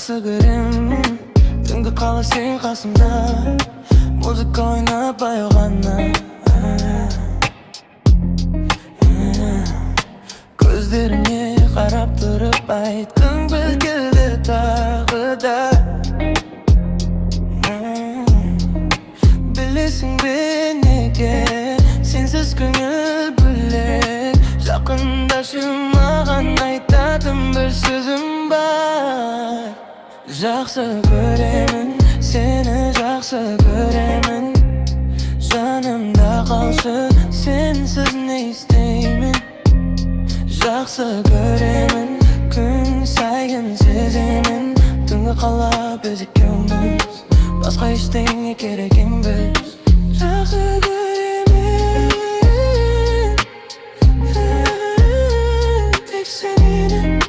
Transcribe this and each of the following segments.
Жақсы көремін түнгі қала сен қасымда, музыка ойнап баяу ғана. Көздеріңе қарап тұрып айтқың келді тағы да. Білесің бе неге сенсіз көңіл бөлек, жақындашы маған айтатын бір сөзім бар. Жақсы көремін, сені жақсы көремін, жанымда қалшы, сенсіз не істеймін. Жақсы көремін, күн сайын сеземін, түнгі қалап біз екеуміз, басқа ештеңе керек емес. Жақсы көремін, тек сені.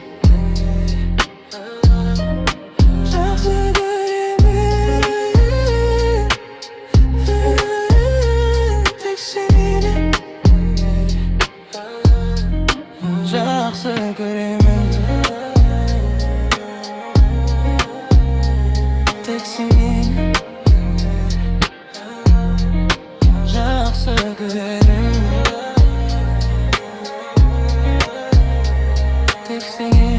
Жақсы көремін, тек сені. Жақсы көремін, тек сені. Жақсы көремін, тек сені.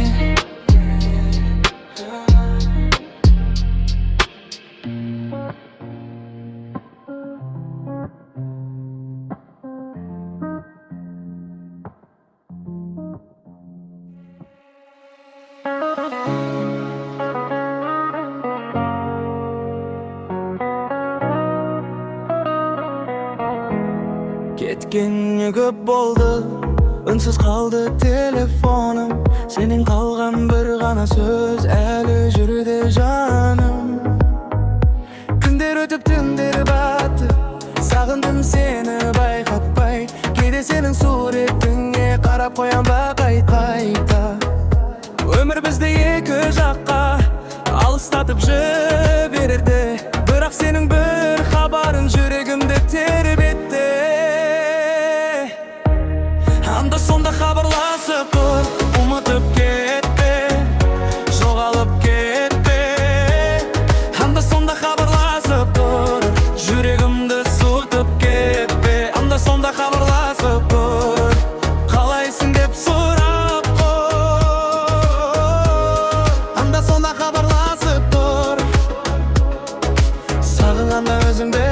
Кеткеніне көп болды, үнсіз қалды телефоным, сенен қалған бір ғана сөз әлі жүрді жаным. Күндер өтіп түндер батты, сағындым сені байқатпай, кейде сенің суретіңе қарап қоям ба қайта. Өмір бізді екі жаққа алыстатып жіберді, бірақ сенің бір хабарың жүрегімді тербетті. Анда сонда хабарласып тұр, ұмытып кетпе, жоғалып кетпе. Анда сонда хабарласып тұр, жүрегімді суытып кетпе. Анда сонда хабарласып тұр, қалайсың деп сұрап қой. Анда сонда хабарласып тұр, сағынғанда өзіңді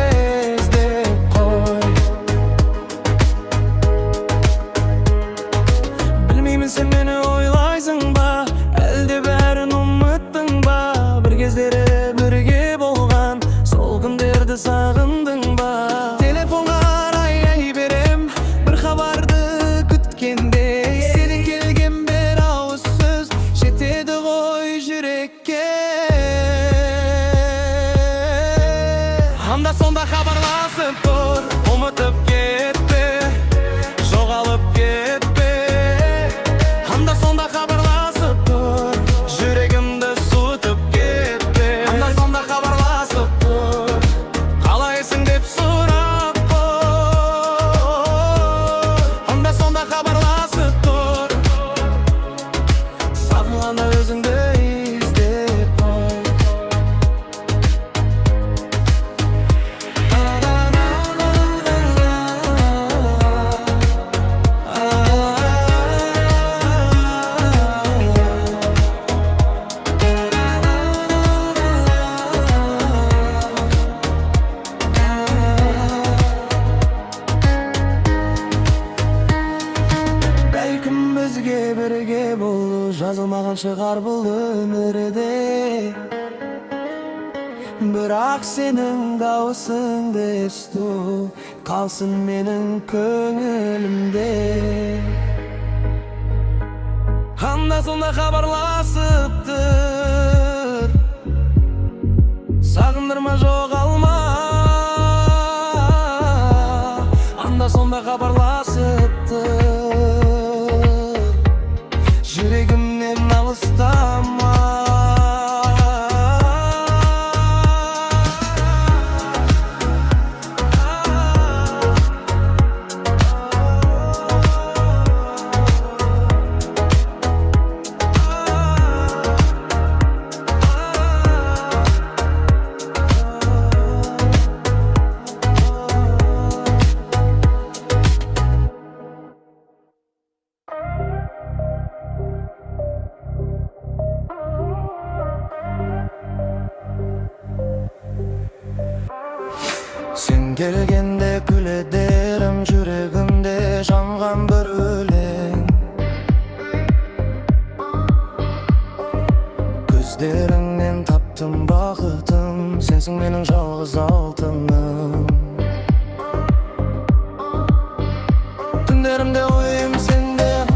іздеп қой. Сен мені ойлайсың ба, әлде бәрін ұмыттың ба? Бір кездері бірге болған сол күндерді сағындың ба? Телефонға арай берем, бір хабарды күткенде, сенен келген бір ауыз сөз жетеді ғой жүрекке. Анда сонда хабарласып тұр, ұмытып кетпе, жоғалып кетпе. Анда сонда хабарласып тұр, жүрегімді суытып кетпе. Анда сонда хабарласып тұр, қалайсың деп сұрап қой. Анда сонда хабарласып тұр, сағынғанда өзіңді іздеп қой. Бірге болу жазылмаған шығар бұл өмірде, бірақ сенің дауысыңды есту қалсын менің көңілімде. Анда сонда хабарласып тұр, сағындырма жоғалма. Анда сонда хабарласып тұр, жүрегімнен алыстама. Sen gelgende gül ederim, yüreğimde jangan bir ölen. Gözlerinden taptım bakıtım, sensin benim жалғыз алтыным. Tünlerimde oyum sende,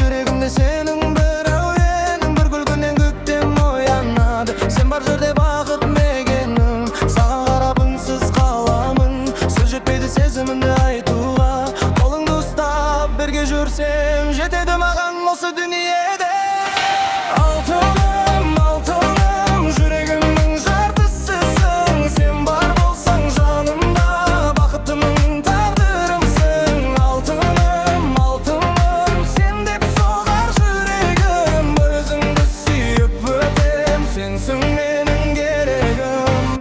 yüreğimde senin bir ölenin. Bir gülgünden gökten oyanады, sen bar jerde bakıt megenim. Sağa karap ünsüz kalamın, söz жетпейді сезімімді айтуға. Қолыңды ұстап бірге жүрсем, жетеді маған осы дүниеде. Алтыным, алтыным, жүрегімнің жартысысың. Сен бар болсаң жанымда, бақытымның тағдырымсың. Алтыным, алтыным, сен деп соғар жүрегім. Өзіңді сүйіп өтем, сенсің менің керегім.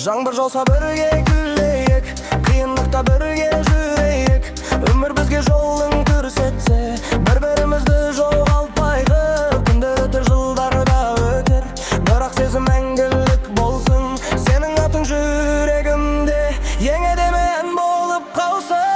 Жаңбыр жауса бірге күлейік, қиындықта бірге жүрейік. Өмір бізге жолын көрсетсе, бір-бірімізді жоғалтпайық. Күндер өтер, жылдар да өтер, бірақ сезім мәңгілік болсын. Сенің атың жүрегімде ең әдемі ән болып қалсын.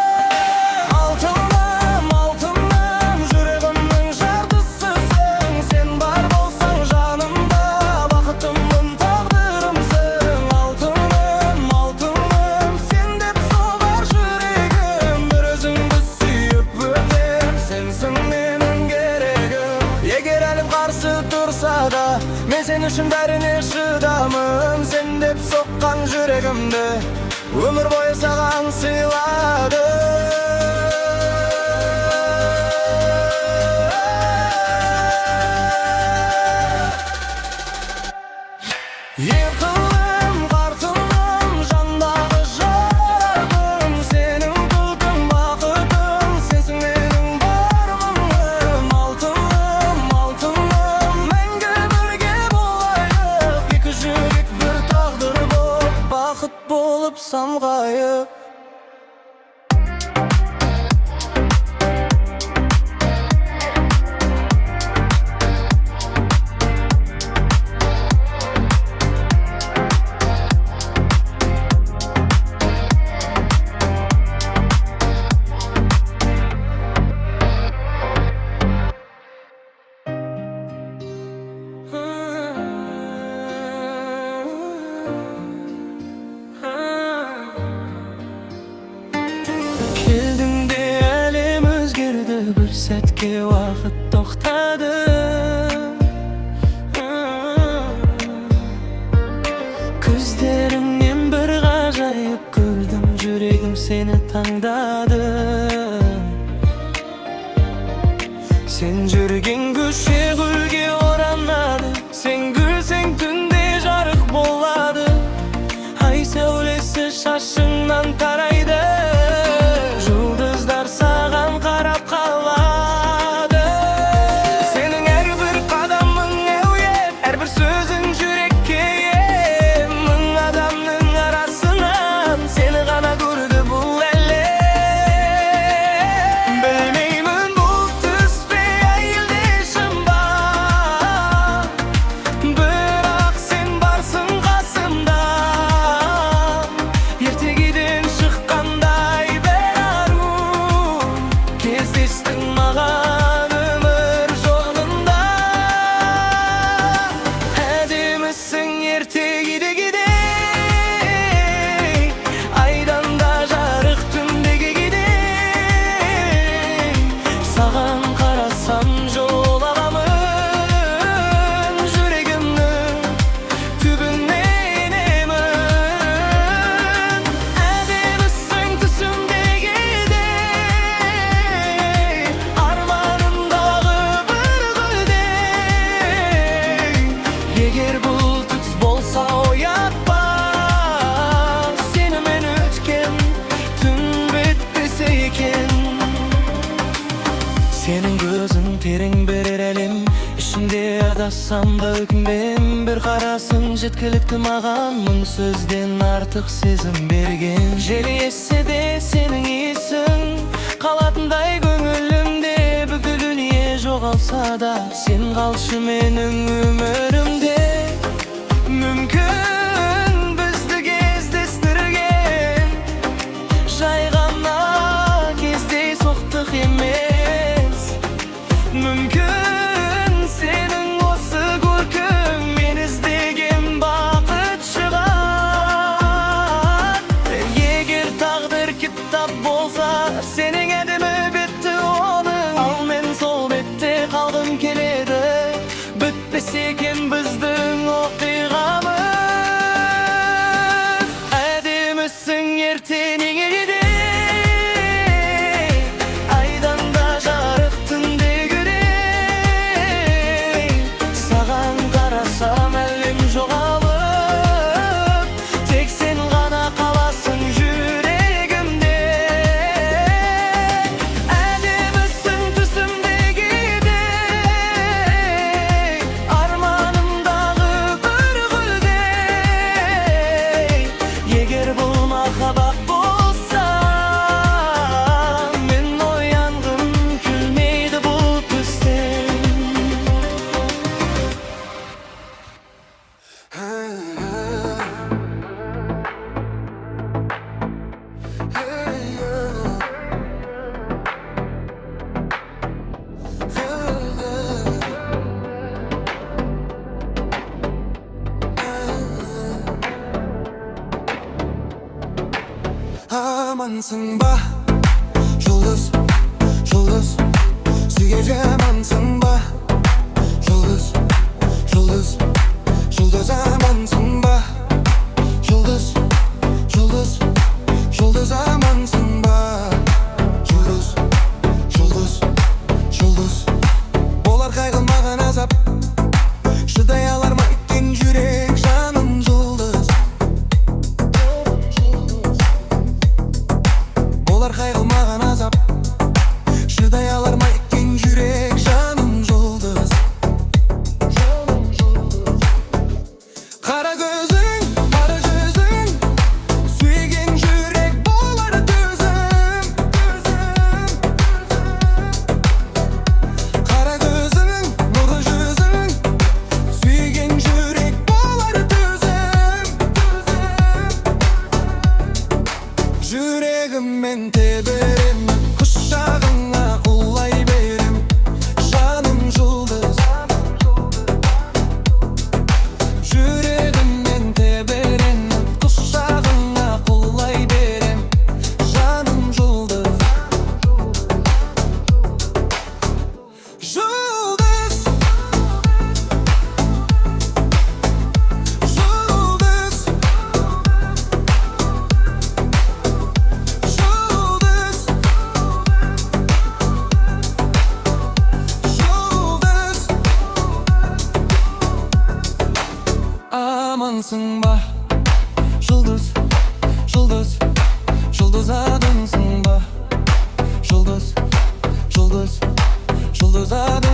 Алтыным, алтыным, жүрегімнің жартысысың. Сен бар болсаң жанымда, бақытымның тағдырымсың. Алтыным, алтыным, сен деп соғар жүрегім. Бір өзіңді сүйіп өтем, сенсің менің керегім. Егер әлем қарсы тұрса да, мен сен үшін бәріне шыдамын. Сен деп соққан жүрегімді өмір бойы саған сыйладым. Еркылым, қартылым, жандағы жарығым. Сенің күлкің бақытым, сенсің менің бар мұңым. Алтыным, алтыным, мәңгі бірге болайық. Екі жүрек бір тағдыр болып, бақыт болып самғайық. Келдің де әлем өзгерді, бір сәтке уақыт тоқтады. Көздеріңнен бір ғажайып көрдім, жүрегім сені таңдады. Сен жүрген көше гүлге оранады, сен күлсең түнде жарық болады. Ай сәулесі шашыңнан тарайды, жұлдыздар саған қарап қалады. Сенің әрбір қадамың әуе, әрбір сөзің жүрекке ем. Мың адамның арасынан сені ғана көрді бұл әлем. Білмеймін бұл түс пе, әйелде шын ба, бірақ сен барсың қасымда. Ертегіден шыққандай бір ару, кездестің маған өмір жолында. Әдемісің ертегідегідей, айдан да жарық түндегідей. Саған қарасам жол аламын, жүрегімнің түбінен емін. Әдемісің түсімдегідей, арманымдағы бір гүлдей. Егер бұл түс болса оятпа, сенімен өткен түн бітпесе екен. Сенің көзің терең берер әлем, ішінде адассам да өкінбен. Бір қарасың жеткілікті маған, мың сөзден артық сезім берген. Жел ессе де сенің есің қалатындай көңілімде. Бүкіл дүние жоғалса да, сен қалшы менің өмірімде. Мүмкін бізді кездестірген Amansın ba Yıldız, yıldız Suyacağım ansın ba Yıldız, yıldız Yıldız amansın ba Yıldız, yıldız Yıldız amansın ba Yıldız, yıldız Yıldız Bolar kaygılmagan azap Şıday alar mı ittin yürek Canım yıldız Bolar kaygılmagan azap Şıday alar mı ittin yürek Canım yıldız Kara gözün, kara gözün Suygen yürek bolar düzüm Kara gözün, nurlu yüzün Suygen yürek bolar düzüm Yüreğimmen teberim Kuşağına kulay berim Canım yıldız Yüreğimmen teberim Kuşağına kulay berim Canım yıldız Yıldız Yıldız Yıldız Yıldız Amansın ba Yıldız, yıldız Yıldız adınsın ba Yıldız, yıldız Yıldız adınsın